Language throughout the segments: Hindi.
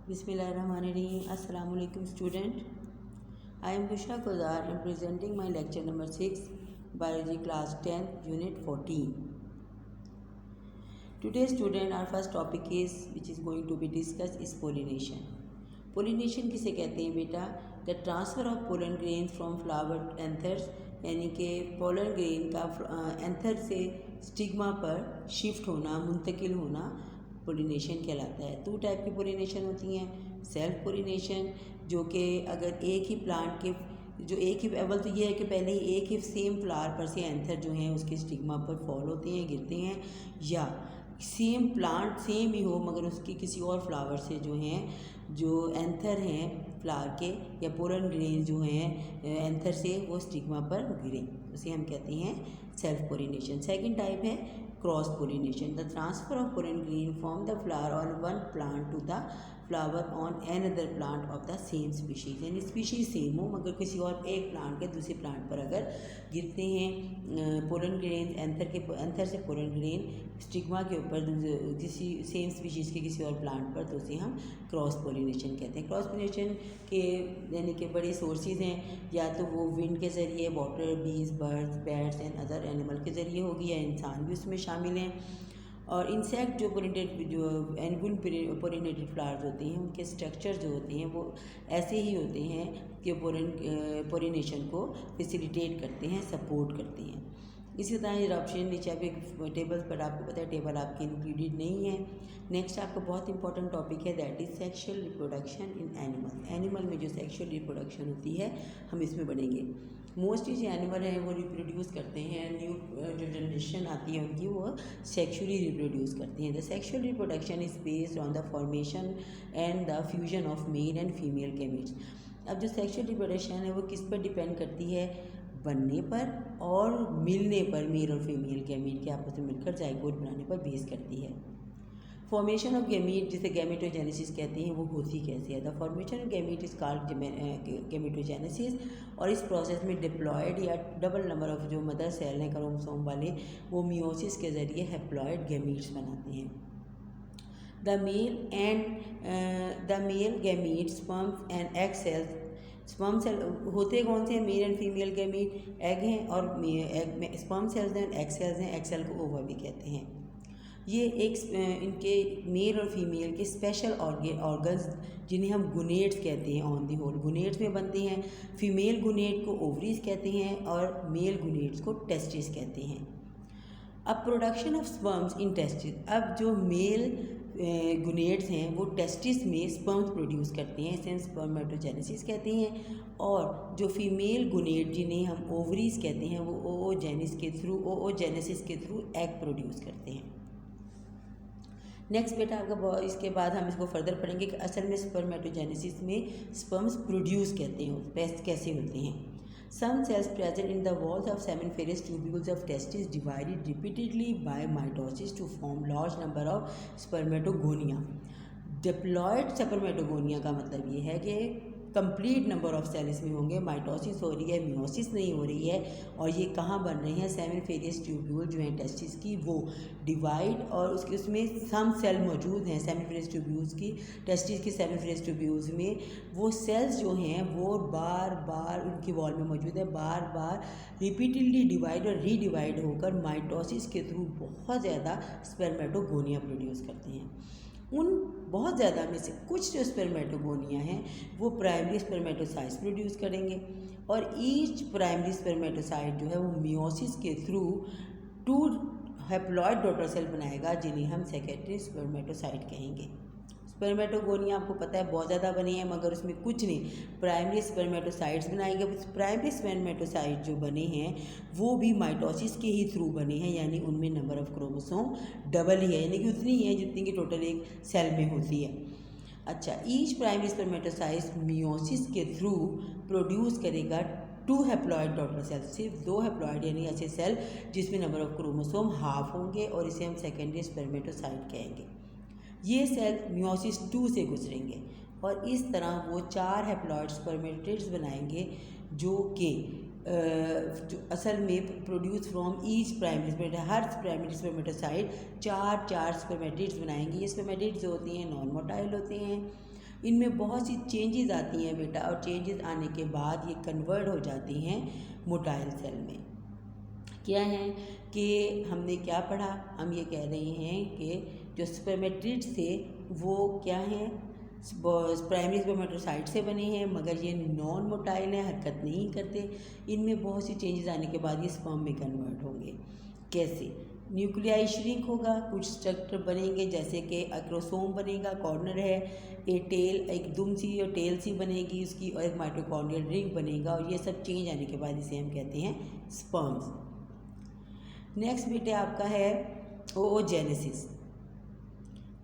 Bismillahirrahmanirrahim. Assalamu alaikum student. I am Bushra Kozar and presenting my lecture number 6, Biology class 10, unit 14. Today student, our first topic which is going to be discussed is pollination. Pollination किसे कहते हैं बेटा? The transfer of pollen grains from flower anthers, यानी कि पोलन ग्रेन का एंथर से स्टिग्मा पर शिफ्ट होना, मुंतकिल होना पोलिनेशन कहलाता है। 2 टाइप की पोलिनेशन होती हैं। सेल्फ पोलिनेशन, जो कि अगर एक ही प्लांट के जो एक ही अव्वल तो ये है कि पहले ही एक ही सेम फ्लावर पर से एंथर जो हैं उसके स्टिग्मा पर फॉल होते हैं, गिरते हैं, या सेम प्लांट सेम ही हो मगर उसकी किसी और फ्लावर से जो हैं जो एंथर हैं फ्लावर के या पोलन ग्रेन जो हैं एंथर से वो स्टिग्मा पर गिरें, उसे हम कहते हैं सेल्फ पोलिनेशन। सेकंड टाइप है cross pollination, the transfer of pollen grain from the flower on one plant to the flower on another plant of the same species, यानी स्पीशीज़ सेम हो मगर किसी और एक प्लांट के दूसरे प्लांट पर अगर गिरते हैं पोलन ग्रेन एंथर से पोलन ग्रेन स्टिग्मा के ऊपर किसी सेम स्पीशीज़ के किसी और प्लांट पर, तो उसे हम क्रॉस पोलिनेशन कहते हैं। क्रॉस पोलिनेशन के यानी कि बड़े सोर्सेज हैं, या तो वो विंड के ज़रिए, वाटर, बीज, birds, bats and other animal के ज़रिए होगी, या इंसान भी उसमें शामिल हैं। और इंसेक्ट जो एनिमल पोलिनेटेड फ्लावर्स होते हैं उनके स्ट्रक्चर जो होते हैं वो ऐसे ही होते हैं कि पोलिनेशन को फैसिलिटेट करते हैं, सपोर्ट करते हैं। इसी तरह ये ऑप्शन नीचे आपके टेबल्स पर आपको पता है टेबल आपके इंक्लूडेड नहीं है। नेक्स्ट आपका बहुत इंपॉर्टेंट टॉपिक है that is sexual reproduction in animal. Animal में जो सेक्शुअल रिप्रोडक्शन होती है हम इसमें बढ़ेंगे। मोस्टली जो एनिमल हैं वो रिप्रोड्यूस करते हैं, न्यू जो जनरेशन आती है उनकी वो सेक्शुअली रिप्रोड्यूस करती हैं। The sexual reproduction is based on the formation and the fusion of male and female gametes. अब जो सेक्शुअल रिप्रोडक्शन है वो किस पर डिपेंड करती है? बनने पर और मिलने पर, मेल और फीमेल गैमेट के आपस में मिलकर जाइगोट बनाने पर बेस करती है। फॉर्मेशन ऑफ गैमेट जिसे गैमेटोजेनेसिस कहते हैं वो होती कैसे है? The formation of gamete is called gametogenesis, और इस प्रोसेस में डिप्लॉयड या डबल नंबर ऑफ जो मदर सेल हैं क्रोमोसोम वाले वो मियोसिस के ज़रिए हैप्लॉयड गैमेट्स बनाते हैं। The male gamete sperm and egg cells, sperm cell होते कौन से हैं? Male and female gamete, egg हैं और एग में स्पर्म सेल्स हैं, एग सेल्स हैं, एग सेल को ओवा भी कहते हैं। ये एक इनके मेल और फीमेल के स्पेशल ऑर्गन्स जिन्हें हम गुनेट्स कहते हैं ऑन दी होल गुनेट्स में बनते हैं। फीमेल गुनेट को ओवरीज कहते हैं और मेल गुनेट्स को टेस्टिस कहते हैं। अब production of sperms in testis, अब जो मेल गुनेट्स हैं वो टेस्टिस में स्पर्म्स प्रोड्यूस करते हैं, इसे स्पर्मेटोजेनेसिस कहते हैं, और जो फीमेल गुनेट जिन्हें हम ओवरीज कहते हैं वो ओओजेनेसिस के थ्रू एग प्रोड्यूस करते हैं। नेक्स्ट बेटा आपका इसके बाद हम इसको फर्दर पढ़ेंगे कि असल में स्पर्मेटोजेनेसिस में स्पर्म्स प्रोड्यूस कैसे होते हैं। Some cells present in the walls of seminiferous tubules of testis divided repeatedly by mitosis to form large number of spermatogonia. Diploid spermatogonia का मतलब ये है कि कंप्लीट नंबर ऑफ सेल इसमें होंगे, माइटोसिस हो रही है, मियोसिस नहीं हो रही है, और ये कहाँ बन रही हैं? सेमिनिफेरियस ट्यूब्यूल जो हैं टेस्टिस की वो डिवाइड, और उसमें सम सेल मौजूद हैं सेमिनिफेरियस ट्यूब्यूल्स की, टेस्टिस की सेमिनिफेरियस ट्यूब्यूल्स में वो सेल्स जो हैं वो बार बार उनकी वॉल में मौजूद है, बार बार रिपीटेडली डिवाइड और रीडिवाइड होकर माइटोसिस के थ्रू बहुत ज़्यादा स्पर्मेटोगोनिया प्रोड्यूस करते हैं। उन बहुत ज़्यादा में से कुछ जो स्पर्मेटोगोनिया हैं वो प्राइमरी स्पर्मेटोसाइट्स प्रोड्यूस करेंगे, और ईच प्राइमरी स्पर्मेटोसाइट जो है वो मियोसिस के थ्रू 2 हैप्लॉयड डॉटर सेल बनाएगा जिन्हें हम सेकेंडरी स्पर्मेटोसाइट कहेंगे। स्पर्मेटोगोनिया आपको पता है बहुत ज़्यादा बनी है मगर उसमें कुछ नहीं, प्राइमरी स्पर्मेटोसाइट्स बनाएंगे। प्राइमरी स्पर्मेटोसाइट जो बने हैं वो भी माइटोसिस के ही थ्रू बने हैं, यानी उनमें नंबर ऑफ क्रोमोसोम डबल ही है, यानी कि उतनी ही है जितनी कि टोटल एक सेल में होती है। अच्छा, ईच प्राइमरी स्पर्मेटोसाइट मियोसिस के थ्रू प्रोड्यूस करेगा 2 हैप्लॉयड डॉटर सेल, सिर्फ 2 हैप्लॉयड यानी ऐसे सेल जिसमें नंबर ऑफ क्रोमोसोम हाफ होंगे, और इसे हम सेकेंडरी स्पर्मेटोसाइट कहेंगे। ये सेल मियोसिस 2 से गुजरेंगे और इस तरह वो 4 हैप्लॉयड स्पर्मेटिड्स बनाएंगे जो कि जो असल में produce from each primary spermatocyte, her primary spermatocyte 4 spermatids बनाएंगे। ये स्पर्मेटिड्स जो होती हैं नॉन मोटाइल होते हैं, इनमें बहुत सी चेंजेस आती हैं बेटा, और चेंजेस आने के बाद ये कन्वर्ट हो जाती हैं मोटाइल सेल में। क्या है कि हमने क्या पढ़ा, हम ये कह रहे हैं कि जो स्पर्मेटिड्स थे वो क्या हैं, प्राइमरी स्पर्मेटोसाइट से बने हैं, मगर ये नॉन मोटाइल हैं, हरकत नहीं करते। इनमें बहुत सी चेंजेस आने के बाद ये स्पर्म में कन्वर्ट होंगे। कैसे? न्यूक्लियाई श्रिंक होगा, कुछ स्ट्रक्चर बनेंगे, जैसे कि एक्रोसोम बनेगा, कॉर्नर है, एक दुम सी और टेल सी बनेगी उसकी, और एक माइटोकॉन्ड्रियल रिंग बनेगा, और ये सब चेंज आने के बाद इसे हम कहते हैं स्पर्म्स। नेक्स्ट बेटे आपका है ओओजेनेसिस।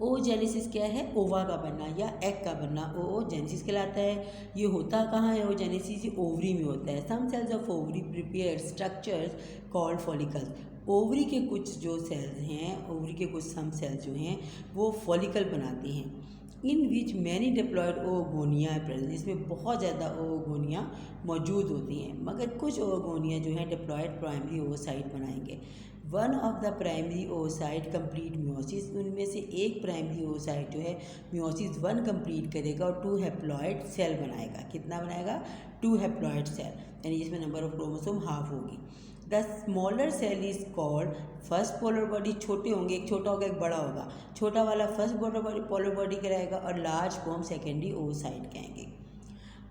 ओओजेनेसिस क्या है? ओवा का बनना या एग का बनना ओओजेनेसिस कहलाता है। ये होता कहाँ है ओओजेनेसिस? ये ओवरी में होता है। Some cells of ovary prepare structures called follicles. Ovary के कुछ जो सेल्स हैं, ओवरी के कुछ सम सेल्स जो हैं वो फॉलिकल बनाते हैं। In which many diploid oogonia present, इसमें बहुत ज़्यादा ओगोनिया मौजूद होती हैं, मगर कुछ ओगोनिया जो हैं डिप्लॉयड प्राइमरी ओसाइट बनाएंगे। One of the primary oocyte complete meiosis, उनमें से एक प्राइमरी ओसाइट जो है म्योसिस 1 कंप्लीट करेगा और 2 हैप्लॉयड सेल बनाएगा। कितना बनाएगा? 2 हैप्लॉयड सेल, यानी जिसमें नंबर ऑफ क्रोमोसोम हाफ होगी। The smaller cell is called first polar body. छोटे होंगे, एक छोटा होगा एक बड़ा होगा, छोटा वाला फर्स्ट पोलर बॉडी कहलाएगा और लार्ज फॉर्म सेकेंडरी ओसाइट कहेंगे।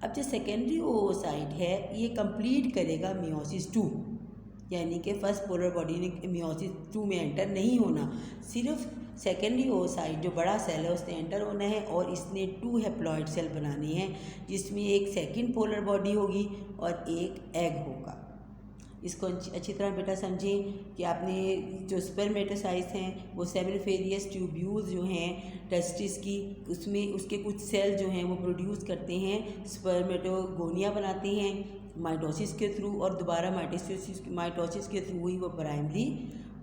अब जो सेकेंडरी ओसाइट है ये कंप्लीट करेगा मियोसिस 2, यानी कि फर्स्ट पोलर बॉडी ने मियोसिस 2 में एंटर नहीं होना, सिर्फ सेकेंडरी ओसाइट जो बड़ा सेल है उसने एंटर होना है, और इसने 2 हैप्लॉयड सेल बनाने हैं, जिसमें एक सेकेंड पोलर बॉडी होगी और एक एग होगा। इसको अच्छी तरह बेटा समझें कि आपने जो स्पर्मेटोसाइट्स हैं वो सेमिनिफेरियस ट्यूब्यूल्स जो हैं टेस्टिस की, उसमें उसके कुछ सेल जो हैं वो प्रोड्यूस करते हैं, स्पर्मेटोगोनिया बनाते हैं माइटोसिस के थ्रू, और दोबारा माइटोसिस के थ्रू ही वो प्राइमरी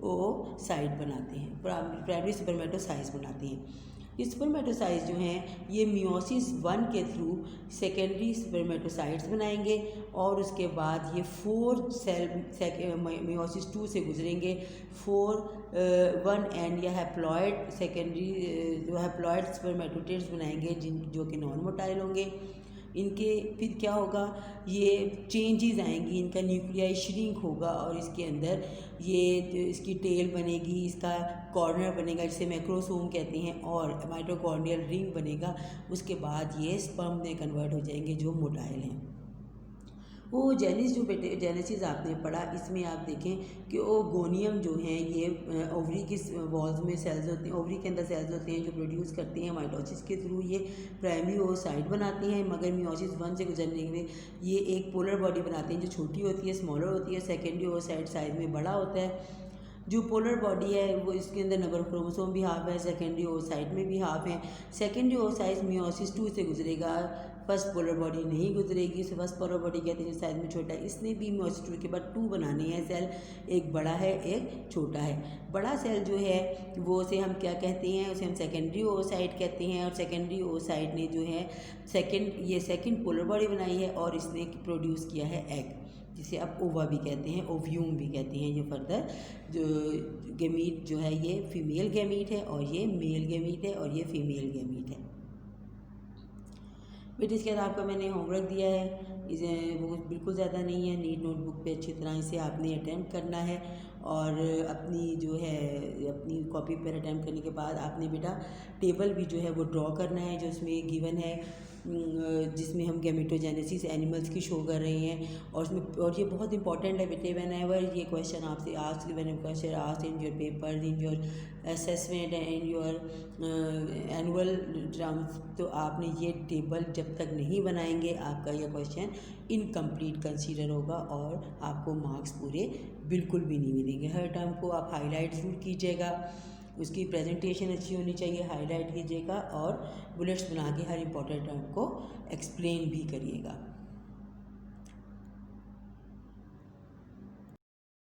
ओसाइट बनाते हैं, प्राइमरी स्पर्मेटोसाइट्स बनाते हैं। स्पर्मेटोसाइट्स जो हैं ये मियोसिस 1 के थ्रू सेकेंडरी स्पर्मेटोसाइट्स बनाएंगे, और उसके बाद ये 4 सेल मियोसिस 2 से गुजरेंगे, 1 एंड या हैप्लॉयड सेकेंडरी जो हैप्लॉयड स्पर्मेटोटिड्स बनाएंगे जो कि नॉन मोटाइल होंगे। इनके फिर क्या होगा, ये चेंजेस आएंगी, इनका न्यूक्लियाई श्रिंक होगा, और इसके अंदर ये इसकी टेल बनेगी, इसका कॉर्नर बनेगा जिसे मैक्रोसोम कहते हैं, और माइटोकॉन्ड्रियल रिंग बनेगा। उसके बाद ये स्पर्म में कन्वर्ट हो जाएंगे जो मोटाइल हैं। वो जेनिस जो बेटे जेनेसिस आपने पढ़ा, इसमें आप देखें कि ओगोनियम जो हैं ये ओवरी की वॉल्स में सेल्स होते हैं, ओवरी के अंदर सेल्स होते हैं जो प्रोड्यूस करते हैं माइटोसिस के थ्रू, ये प्राइमरी ओसाइट बनाते हैं, मगर मियोसिस 1 से गुजरने के ये एक पोलर बॉडी बनाते हैं जो छोटी होती है, स्मॉलर होती है, सेकेंडरी ओसाइट साइज में बड़ा होता है। जो पोलर बॉडी है वो इसके अंदर नंबर ऑफ क्रोमोसोम भी हाफ है, सेकेंडरी ओसाइट में भी हाफ है। सेकेंडरी ओसाइट मियोसिस 2 से गुजरेगा, फर्स्ट पोलर बॉडी नहीं गुजरेगी, इसे फर्स्ट पोलर बॉडी कहते हैं जो साइज में छोटा है। इसने भी मियोसिस 2 के बाद 2 बनाने हैं सेल, एक बड़ा है एक छोटा है। बड़ा सेल जो है वो उसे हम क्या कहते हैं, उसे हम सेकेंडरी ओसाइट कहते हैं, और सेकेंडरी ओसाइट ने जो है सेकेंड पोलर बॉडी बनाई है, और इसने प्रोड्यूस किया है एग, जिसे आप ओवा भी कहते हैं, ओव्यूम भी कहते हैं। जो फर्दर जो गेमीट जो है ये फीमेल गेमीट है, और ये मेल गेमीट है, और ये फीमेल गेमीट है। बेटे इसके बाद आपका मैंने होमवर्क दिया है, इसे वो बिल्कुल ज़्यादा नहीं है, नीट नोटबुक पे अच्छी तरह से आपने अटैम्प्ट करना है, और अपनी जो है अपनी कॉपी पर अटैम्प्ट करने के बाद आपने बेटा टेबल भी जो है वो ड्रॉ करना है, जो उसमें गिवन है, जिसमें हम गैमेटोजेनेसिस एनिमल्स की शो कर रहे हैं, और उसमें और ये बहुत इंपॉर्टेंट है बेटे, व्हेन एवर ये क्वेश्चन आपसे asked, when question asked in your paper, in your assessment and in your annual drums, तो आपने ये टेबल जब तक नहीं बनाएंगे आपका यह क्वेश्चन इनकम्प्लीट कंसीडर होगा, और आपको मार्क्स पूरे बिल्कुल भी नहीं मिलेंगे। हर टर्म को आप हाईलाइट ज़रूर कीजिएगा, उसकी प्रेजेंटेशन अच्छी होनी चाहिए, हाईलाइट कीजिएगा, और बुलेट्स बना के हर इम्पोर्टेंट टर्म को एक्सप्लेन भी करिएगा।